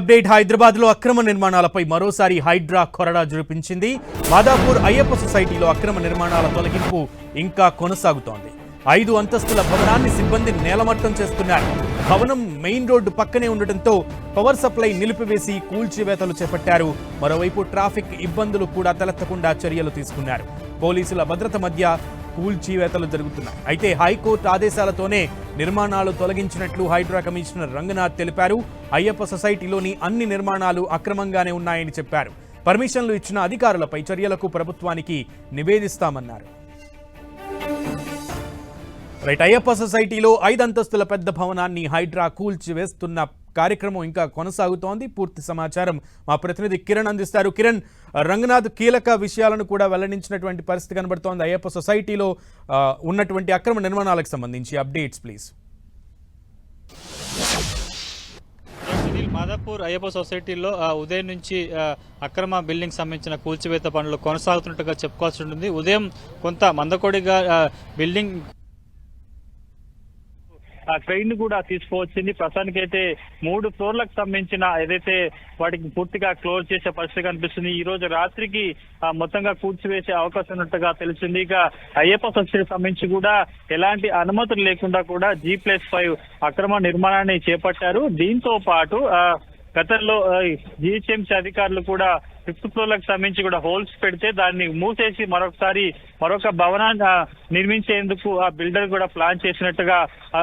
Update Hyderabad లో అక్రమ నిర్మాణాలపై మరోసారి హైడ్రా కొరడా జురిపించింది. మాదాపూర్ అయ్యప్ప సొసైటీలో అక్రమ నిర్మాణాల తొలగింపు ఇంకా కొనసాగుతోంది. 5 అంతస్తుల భవనాన్ని సిబ్బంది నేలమట్టం చేస్తున్నారు. భవనం మెయిన్ రోడ్డు పక్కనే ఉండటంతో పవర్ సప్లై నిలిపివేసి కూల్చివేతలు చేపట్టారు. మరోవైపు ట్రాఫిక్ ఇబ్బందులు కూడా తలెత్తకుండా చర్యలు తీసుకున్నారు. పోలీసుల భద్రత మధ్య కూల్చివేతలు జరుగుతున్నాయి. అయితే హైకోర్టు ఆదేశాలతోనే నిర్మాణాలు తొలగించినట్లు హైడ్రా కమిషనర్ రంగనాథ్ తెలిపారు. అయ్యప్ప సొసైటీలోని అన్ని నిర్మాణాలు అక్రమంగానే ఉన్నాయని చెప్పారు. పర్మిషన్లు ఇచ్చిన అధికారులపై చర్యలకు ప్రభుత్వానికి నివేదిస్తామన్నారు. అయ్యప్ప సొసైటీలో 5 అంతస్తుల పెద్ద భవనాన్ని హైడ్రా కూల్చివేస్తున్న కార్యక్రమం ఇంకా కొనసాగుతోంది. పూర్తి సమాచారం మా ప్రతినిధి కిరణ్ అందిస్తారు. కిరణ్, రంగనాథ్ కీలక విషయాలను కూడా వెల్లడించినటువంటి పరిస్థితి కనబడుతోంది. అయ్యప్ప సొసైటీలో ఉన్నటువంటి అక్రమ నిర్మాణాలకు సంబంధించి అప్డేట్స్ ప్లీజ్. మాదాపూర్ అయ్యప్ప సొసైటీలో ఉదయం నుంచి అక్రమ బిల్డింగ్ సంబంధించిన కూల్చివేత పనులు కొనసాగుతున్నట్టుగా చెప్పుకోవాల్సి ఉంటుంది. ఉదయం కొంత మందకొడిగా బిల్డింగ్ ట్రైన్ కూడా తీసుకువచ్చింది. ప్రస్తుతానికి అయితే 3 ఫ్లోర్లకు సంబంధించిన ఏదైతే వాటికి పూర్తిగా క్లోజ్ చేసే పరిస్థితి కనిపిస్తుంది. ఈ రోజు రాత్రికి మొత్తంగా కూల్చివేసే అవకాశం ఉన్నట్టుగా తెలిసింది. ఇక అయ్యప్ప సొసైటీకి సంబంధించి కూడా ఎలాంటి అనుమతులు లేకుండా కూడా G+5 అక్రమ నిర్మాణాన్ని చేపట్టారు. దీంతో పాటు గతంలో GHMC అధికారులు కూడా 5th ఫ్లోర్లకు సంబంధించి కూడా హోల్స్ పెడితే దాన్ని మూసేసి మరొక భవనాన్ని నిర్మించేందుకు ఆ బిల్డర్ కూడా ప్లాన్ చేసినట్టుగా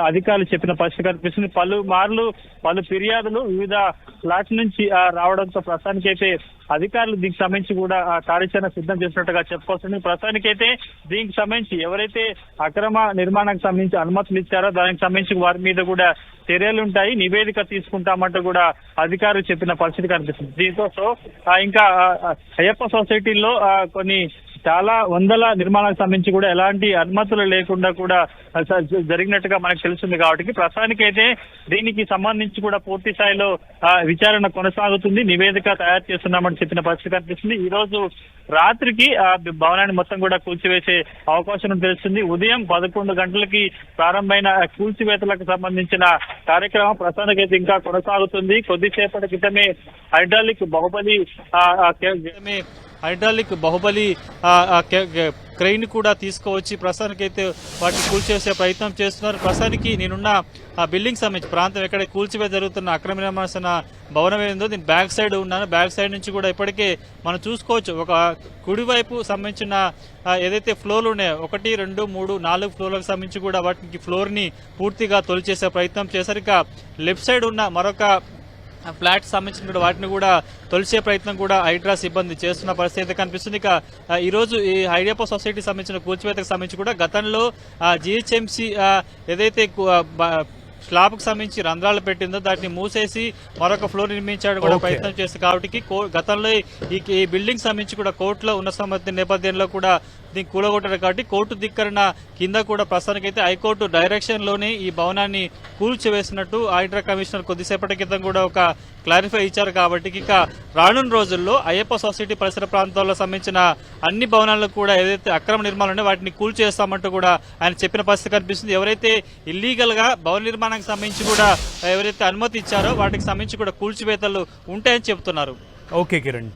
అధికారులు చెప్పిన పరిస్థితి కనిపిస్తుంది. పలు ఫిర్యాదులు వివిధ ఫ్లాట్స్ నుంచి రావడంతో ప్రస్తుతానికైతే అధికారులు దీనికి సంబంధించి కూడా కార్యాచరణ సిద్ధం చేసినట్టుగా చెప్పుకోవచ్చు. ప్రస్తుతానికైతే దీనికి సంబంధించి ఎవరైతే అక్రమ నిర్మాణానికి సంబంధించి అనుమతులు ఇచ్చారో దానికి సంబంధించి వారి మీద కూడా చర్యలు ఉంటాయి, నివేదిక తీసుకుంటామంటూ కూడా అధికారులు చెప్పిన పరిస్థితి కనిపిస్తుంది. దీంతో ఇంకా అయ్యప్ప సొసైటీలో కొన్ని చాలా వందల నిర్మాణాలకు సంబంధించి కూడా ఎలాంటి అనుమతులు లేకుండా కూడా జరిగినట్టుగా మనకు తెలుస్తుంది. కాబట్టి ప్రస్తుతానికైతే దీనికి సంబంధించి కూడా పూర్తి స్థాయిలో విచారణ కొనసాగుతుంది, నివేదిక తయారు చేస్తున్నామని చెప్పిన పరిస్థితి కనిపిస్తుంది. ఈ రోజు రాత్రికి భవనాన్ని మొత్తం కూడా కూల్చివేసే అవకాశం తెలుస్తుంది. ఉదయం 11 గంటలకి ప్రారంభమైన కూల్చివేతలకు సంబంధించిన కార్యక్రమం ప్రస్తుతానికైతే ఇంకా కొనసాగుతుంది. కొద్దిసేపటి క్రితమే హైడ్రాలిక్ బాహుబలి క్రెయిన్ కూడా తీసుకువచ్చి ప్రస్తుతానికైతే వాటిని కూల్చేసే ప్రయత్నం చేస్తున్నారు. ప్రస్తుతానికి నేనున్న ఆ బిల్డింగ్ సంబంధించి ప్రాంతం ఎక్కడ కూల్చివేత జరుగుతున్న అక్రమ నిర్మాణ భవనం ఏందో దీని బ్యాక్ సైడ్ ఉన్నాను. బ్యాక్ సైడ్ నుంచి కూడా ఇప్పటికే మనం చూసుకోవచ్చు. ఒక కుడివైపు సంబంధించిన ఏదైతే ఫ్లోర్లు ఉన్నాయో 1, 2, 3, 4 ఫ్లోర్లకు సంబంధించి కూడా వాటికి ఫ్లోర్ని పూర్తిగా తొలిచేసే ప్రయత్నం చేశారు. ఇక లెఫ్ట్ సైడ్ ఉన్న మరొక ఫ్లాట్ సంబంధించిన వాటిని కూడా తొలిసే ప్రయత్నం కూడా హైడ్రా సిబ్బంది చేస్తున్న పరిస్థితి కనిపిస్తుంది. ఇక ఈరోజు ఈ అయ్యప్ప సొసైటీకి సంబంధించిన కూల్చివేతకు సంబంధించి కూడా గతంలో GHMC ఏదైతే స్లాబ్కు సంబంధించి రంధ్రాలు పెట్టిందో దాన్ని మూసేసి మరొక ఫ్లోర్ నిర్మించడానికి కూడా ప్రయత్నం చేస్తుంది. కాబట్టి గతంలో ఈ బిల్డింగ్ సంబంధించి కూడా కోర్టులో ఉన్న సంబంధించిన నేపథ్యంలో కూడా దీన్ని కూలగొట్టారు. కాబట్టి కోర్టు ధిక్కరణ కింద కూడా ప్రస్తుతానికైతే హైకోర్టు డైరెక్షన్ లోనే ఈ భవనాన్ని కూల్చివేసినట్టు హైడ్రా కమిషనర్ కొద్దిసేపటి క్రితం కూడా ఒక క్లారిఫై ఇచ్చారు. కాబట్టి ఇక రానున్న రోజుల్లో అయ్యప్ప సొసైటీ పరిసర ప్రాంతాల్లో సంబంధించిన అన్ని భవనాలకు కూడా ఏదైతే అక్రమ నిర్మాణాలు ఉన్నాయో వాటిని కూల్చేస్తామంటూ కూడా ఆయన చెప్పిన పరిస్థితి కనిపిస్తుంది. ఎవరైతే ఇల్లీగల్ గా భవన నిర్మాణానికి సంబంధించి కూడా ఎవరైతే అనుమతి ఇచ్చారో వాటికి సంబంధించి కూడా కూల్చివేతలు ఉంటాయని చెబుతున్నారు. ఓకే కిరణ్.